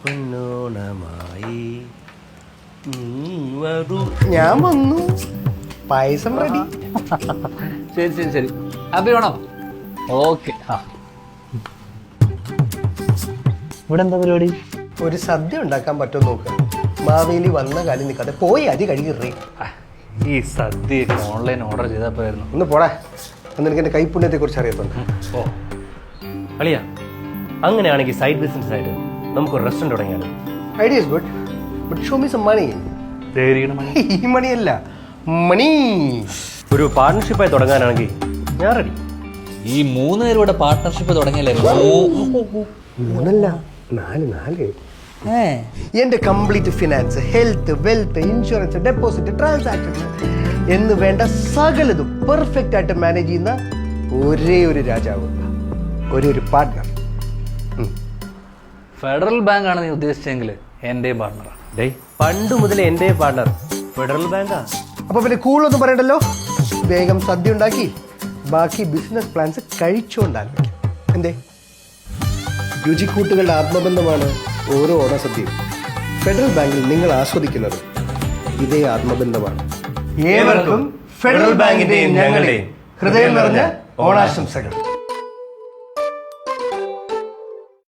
പൊന്നോണമായി ഞാൻ വന്നു. പായസം റെഡി. ശരി ശരി ശരി ഹാപ്പി വേണം. ഓക്കെ. ഇവിടെ എന്താ പരിപാടി? ഒരു സദ്യ ഉണ്ടാക്കാൻ പറ്റുമോ നോക്കുക. മാവേലി വന്ന കാര്യം നിൽക്കാതെ പോയി അരി കഴുകിറേ. ഈ സദ്യയൊക്കെ ഓൺലൈൻ ഓർഡർ ചെയ്തപ്പോയിരുന്നു. ഒന്ന് പോടാ. അന്ന് എനിക്ക് എൻ്റെ കൈപ്പുണ്യത്തെ കുറിച്ച് അറിയത്തുണ്ട്. ഓ അളിയ, അങ്ങനെയാണെങ്കിൽ സൈഡ് ബിസിനസ് ആയിട്ട് നമുക്കൊരു റെസ്റ്റോറൻറ്റ് തുടങ്ങിയാലോ? Idea is good, but show me some money. ഈ മണിയല്ല, മണി. ഒരു പാർട്ണർഷിപ്പായി തുടങ്ങാനാണെങ്കിൽ ഞാൻ റെഡി. ഈ 3 പേരുടെ പാർട്ട്ണർഷിപ്പ് തുടങ്ങിയല്ലേ? 3 4 എന്റെ complete finance, health, wealth, insurance, deposit, transaction എന്ന് വേണ്ട സകലതും പെർഫെക്റ്റ് ആയിട്ട് മാനേജ് ചെയ്യുന്ന ഒരേ ഒരു രാജാവ്, ഒരേ ഒരു പാർട്ട്ണർ. ഫെഡറൽ ബാങ്ക് ആണ് നീ ഉദ്ദേശിച്ചെങ്കിൽ എൻ്റെ പാർട്ണറാണ്. പണ്ട് മുതലേ എൻ്റെ പാർട്ണർ ഫെഡറൽ ബാങ്കാ. അപ്പൊ പിന്നെ കൂടുതലൊന്നും പറയണ്ടല്ലോ. വേഗം സദ്യ ഉണ്ടാക്കി ബാക്കി ബിസിനസ് പ്ലാൻസ് കഴിച്ചുകൊണ്ടാലും എന്തേ. രുചിക്കൂട്ടുകളുടെ ആത്മബന്ധമാണ് ഓരോ ഓണസദ്യയും. ഫെഡറൽ ബാങ്കിൽ നിങ്ങൾ ആസ്വദിക്കുന്നത് ഇതേ ആത്മബന്ധമാണ്. ഏവർക്കും ഫെഡറൽ ബാങ്കിന്റെയും ഞങ്ങളുടെയും ഹൃദയം നിറഞ്ഞ ഓണാശംസകൾ.